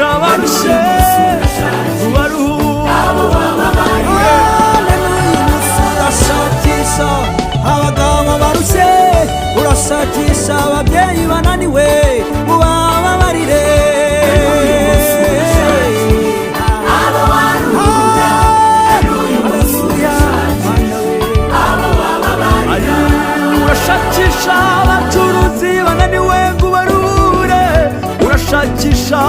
ufasha abarushye ubaruhure. Urashakisha abagabo barushye, urashakisha ababyeyi bananiwe ubababarire. Urashakisha abacuruzi bananiwe ngo ubarure, urashakisha